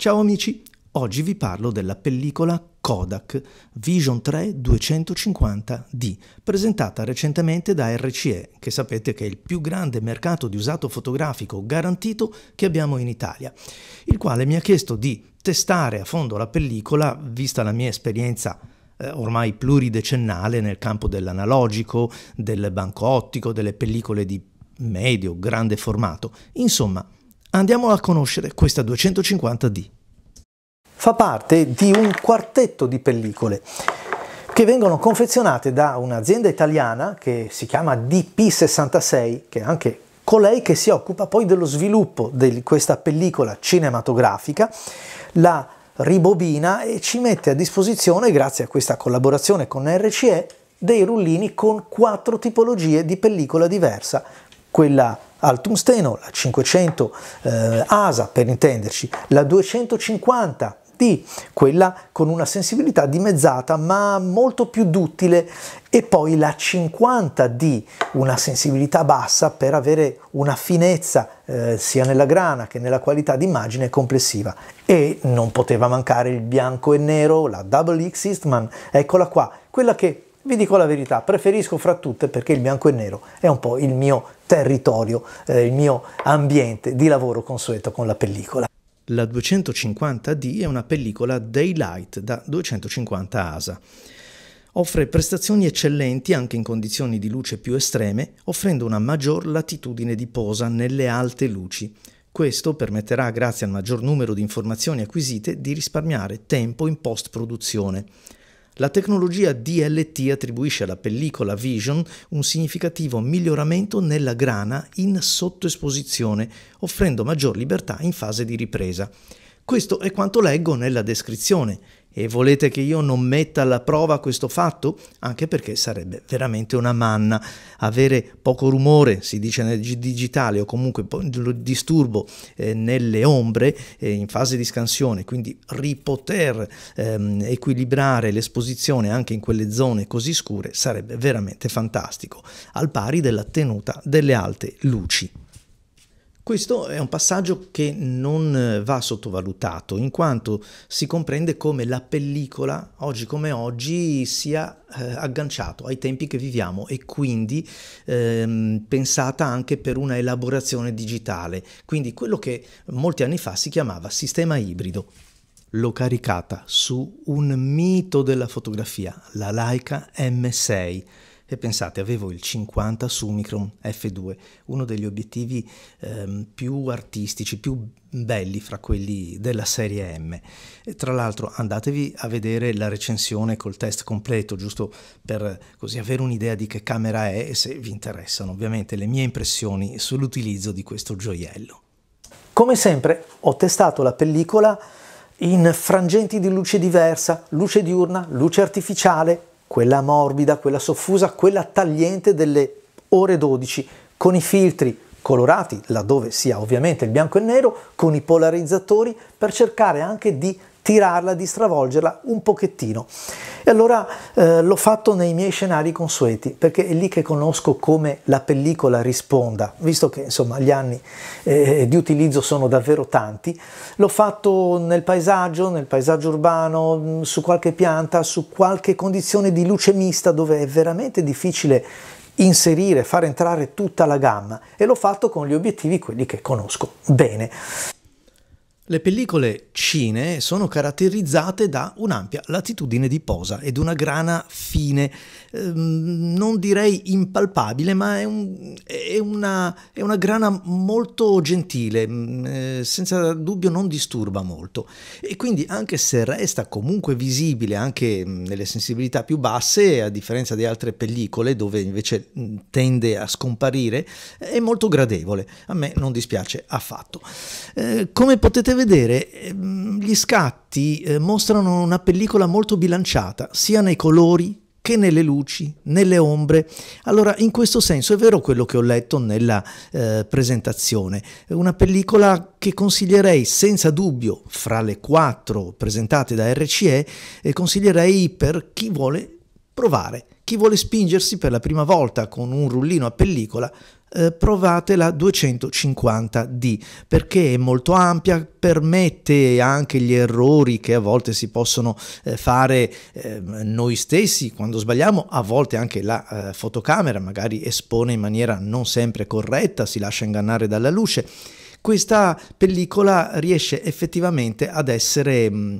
Ciao amici, oggi vi parlo della pellicola Kodak Vision 3 250D, presentata recentemente da RCE, che sapete che è il più grande mercato di usato fotografico garantito che abbiamo in Italia, il quale mi ha chiesto di testare a fondo la pellicola, vista la mia esperienza ormai pluridecennale nel campo dell'analogico, del banco ottico, delle pellicole di medio, grande formato. Insomma, andiamo a conoscere questa 250D. Fa parte di un quartetto di pellicole che vengono confezionate da un'azienda italiana che si chiama DP66, che è anche colei che si occupa poi dello sviluppo di questa pellicola cinematografica, la ribobina e ci mette a disposizione, grazie a questa collaborazione con RCE, dei rullini con 4 tipologie di pellicola diversa, quella al tungsteno, la 500 ASA per intenderci, la 250D, quella con una sensibilità dimezzata ma molto più duttile, e poi la 50D, una sensibilità bassa per avere una finezza sia nella grana che nella qualità d'immagine complessiva. E non poteva mancare il bianco e nero, la Double X Eastman, eccola qua, quella che, vi dico la verità, preferisco fra tutte perché il bianco e nero è un po' il mio territorio, il mio ambiente di lavoro consueto con la pellicola. La 250D è una pellicola Daylight da 250 ASA. Offre prestazioni eccellenti anche in condizioni di luce più estreme, offrendo una maggior latitudine di posa nelle alte luci. Questo permetterà, grazie al maggior numero di informazioni acquisite, di risparmiare tempo in post-produzione. La tecnologia DLT attribuisce alla pellicola Vision un significativo miglioramento nella grana in sottoesposizione, offrendo maggior libertà in fase di ripresa. Questo è quanto leggo nella descrizione. E volete che io non metta alla prova questo fatto? Anche perché sarebbe veramente una manna avere poco rumore, si dice nel digitale, o comunque disturbo nelle ombre in fase di scansione, quindi ripoter equilibrare l'esposizione anche in quelle zone così scure sarebbe veramente fantastico, al pari della tenuta delle alte luci. Questo è un passaggio che non va sottovalutato, in quanto si comprende come la pellicola, oggi come oggi, sia agganciato ai tempi che viviamo e quindi pensata anche per una elaborazione digitale, quindi quello che molti anni fa si chiamava sistema ibrido. L'ho caricata su un mito della fotografia, la Leica M6. E pensate, avevo il 50 Summicron F2, uno degli obiettivi più artistici, più belli fra quelli della serie M. E tra l'altro andatevi a vedere la recensione col test completo, giusto per così avere un'idea di che camera è e se vi interessano ovviamente le mie impressioni sull'utilizzo di questo gioiello. Come sempre ho testato la pellicola in frangenti di luce diversa, luce diurna, luce artificiale, quella morbida, quella soffusa, quella tagliente delle ore 12, con i filtri colorati, laddove sia ovviamente il bianco e nero, con i polarizzatori, per cercare anche di tirarla, di stravolgerla un pochettino. E allora l'ho fatto nei miei scenari consueti, perché è lì che conosco come la pellicola risponda, visto che insomma gli anni di utilizzo sono davvero tanti. L'ho fatto nel paesaggio urbano, su qualche pianta, su qualche condizione di luce mista dove è veramente difficile inserire, far entrare tutta la gamma, e l'ho fatto con gli obiettivi quelli che conosco bene. Le pellicole cine sono caratterizzate da un'ampia latitudine di posa ed una grana fine, non direi impalpabile, ma è una grana molto gentile, senza dubbio non disturba molto, e quindi anche se resta comunque visibile anche nelle sensibilità più basse, a differenza di altre pellicole dove invece tende a scomparire, è molto gradevole, a me non dispiace affatto. Come potete vedere, gli scatti mostrano una pellicola molto bilanciata, sia nei colori che nelle luci, nelle ombre. Allora, in questo senso è vero quello che ho letto nella presentazione. È una pellicola che consiglierei senza dubbio, fra le 4 presentate da RCE, consiglierei per chi vuole provare. Chi vuole spingersi per la prima volta con un rullino a pellicola, provate la 250D, perché è molto ampia, permette anche gli errori che a volte si possono fare noi stessi quando sbagliamo, a volte anche la fotocamera magari espone in maniera non sempre corretta, si lascia ingannare dalla luce. Questa pellicola riesce effettivamente ad essere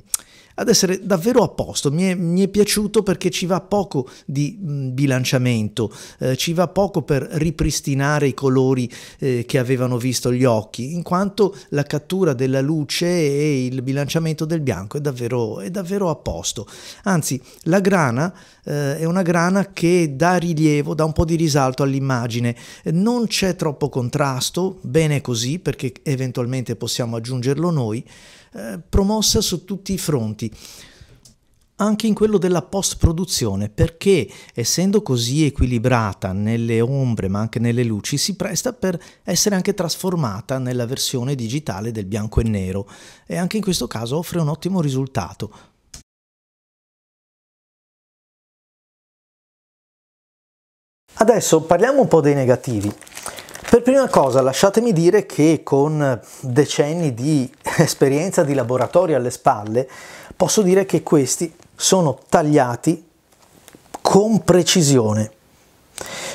davvero a posto. Mi è piaciuto perché ci va poco di bilanciamento, ci va poco per ripristinare i colori che avevano visto gli occhi, in quanto la cattura della luce e il bilanciamento del bianco è davvero a posto. Anzi, la grana è una grana che dà rilievo, dà un po' di risalto all'immagine, non c'è troppo contrasto, bene così, perché eventualmente possiamo aggiungerlo noi, promossa su tutti i fronti, anche in quello della post-produzione, perché essendo così equilibrata nelle ombre ma anche nelle luci, si presta per essere anche trasformata nella versione digitale del bianco e nero, e anche in questo caso offre un ottimo risultato. Adesso parliamo un po' dei negativi. Per prima cosa lasciatemi dire che con decenni di esperienza di laboratorio alle spalle posso dire che questi sono tagliati con precisione.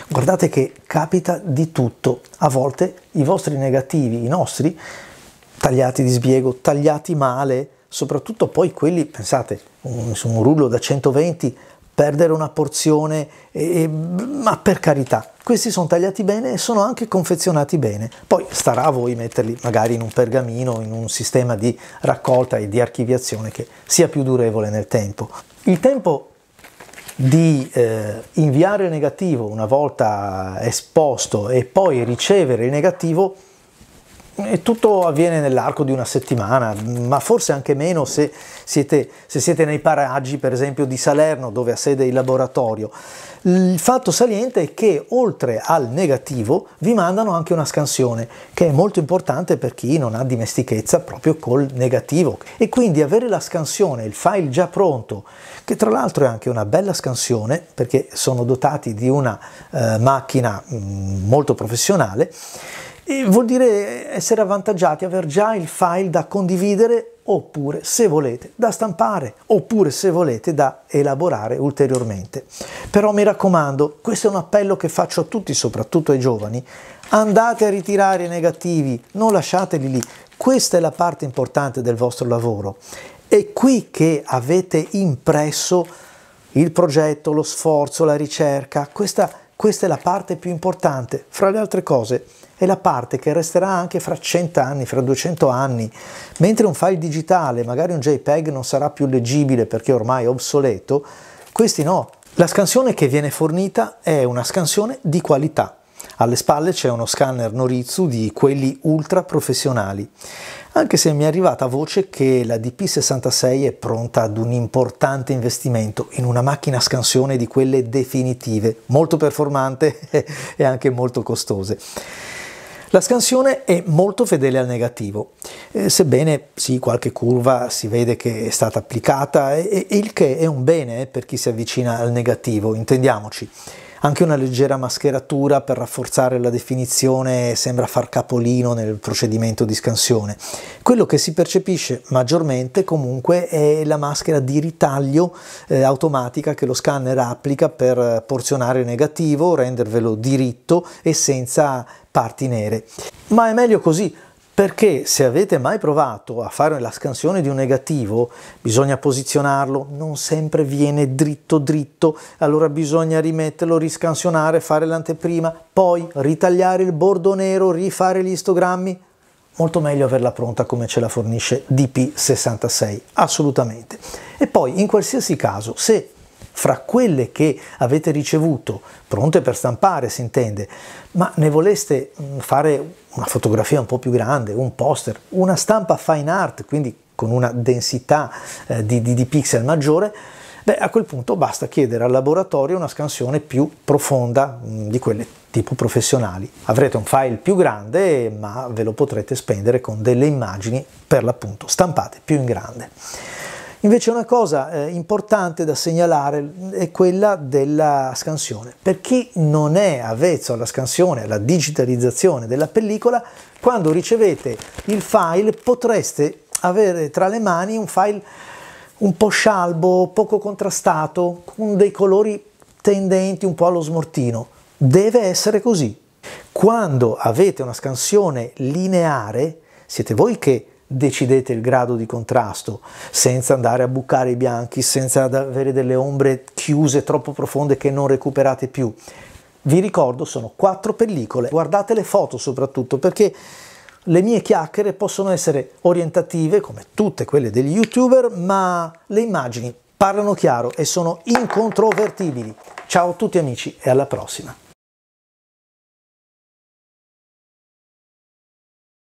Guardate che capita di tutto, a volte i vostri negativi, i nostri, tagliati di sbiego, tagliati male, soprattutto poi quelli, pensate, su un rullo da 120 perdere una porzione, ma per carità, questi sono tagliati bene e sono anche confezionati bene. Poi starà a voi metterli magari in un pergamino, in un sistema di raccolta e di archiviazione che sia più durevole nel tempo. Il tempo di inviare il negativo una volta esposto e poi ricevere il negativo, e tutto avviene nell'arco di una settimana, ma forse anche meno se siete nei paraggi, per esempio, di Salerno, dove ha sede il laboratorio. Il fatto saliente è che oltre al negativo vi mandano anche una scansione, che è molto importante per chi non ha dimestichezza proprio col negativo, e quindi avere la scansione, il file già pronto, che tra l'altro è anche una bella scansione perché sono dotati di una macchina molto professionale, e vuol dire essere avvantaggiati, aver già il file da condividere, oppure se volete da stampare, oppure se volete da elaborare ulteriormente. Però mi raccomando, questo è un appello che faccio a tutti, soprattutto ai giovani: andate a ritirare i negativi, non lasciateli lì. Questa è la parte importante del vostro lavoro, è qui che avete impresso il progetto, lo sforzo, la ricerca. Questa è la parte più importante, fra le altre cose. È la parte che resterà anche fra 100 anni, fra 200 anni, mentre un file digitale, magari un JPEG, non sarà più leggibile perché ormai è obsoleto, questi no. La scansione che viene fornita è una scansione di qualità. Alle spalle c'è uno scanner Noritsu di quelli ultra professionali, anche se mi è arrivata voce che la DP66 è pronta ad un importante investimento in una macchina scansione di quelle definitive, molto performante e anche molto costose. La scansione è molto fedele al negativo, sebbene sì, qualche curva si vede che è stata applicata, e il che è un bene per chi si avvicina al negativo, intendiamoci. Anche una leggera mascheratura per rafforzare la definizione sembra far capolino nel procedimento di scansione. Quello che si percepisce maggiormente comunque è la maschera di ritaglio automatica che lo scanner applica per porzionare il negativo, rendervelo diritto e senza parti nere. Ma è meglio così, perché se avete mai provato a fare la scansione di un negativo, bisogna posizionarlo, non sempre viene dritto dritto, allora bisogna rimetterlo, riscansionare, fare l'anteprima, poi ritagliare il bordo nero, rifare gli istogrammi. Molto meglio averla pronta come ce la fornisce DP66, assolutamente. E poi, in qualsiasi caso, se fra quelle che avete ricevuto, pronte per stampare si intende, ma ne voleste fare una fotografia un po' più grande, un poster, una stampa fine art, quindi con una densità di pixel maggiore, beh, a quel punto basta chiedere al laboratorio una scansione più profonda, di quelle tipo professionali. Avrete un file più grande, ma ve lo potrete spendere con delle immagini per l'appunto stampate più in grande. Invece una cosa importante da segnalare è quella della scansione. Per chi non è avvezzo alla scansione, alla digitalizzazione della pellicola, quando ricevete il file potreste avere tra le mani un file un po' scialbo, poco contrastato, con dei colori tendenti un po' allo smortino. Deve essere così. Quando avete una scansione lineare, siete voi che decidete il grado di contrasto, senza andare a bucare i bianchi, senza avere delle ombre chiuse troppo profonde che non recuperate più. Vi ricordo, sono 4 pellicole, guardate le foto soprattutto, perché le mie chiacchiere possono essere orientative, come tutte quelle degli YouTuber, ma le immagini parlano chiaro e sono incontrovertibili. Ciao a tutti amici e alla prossima!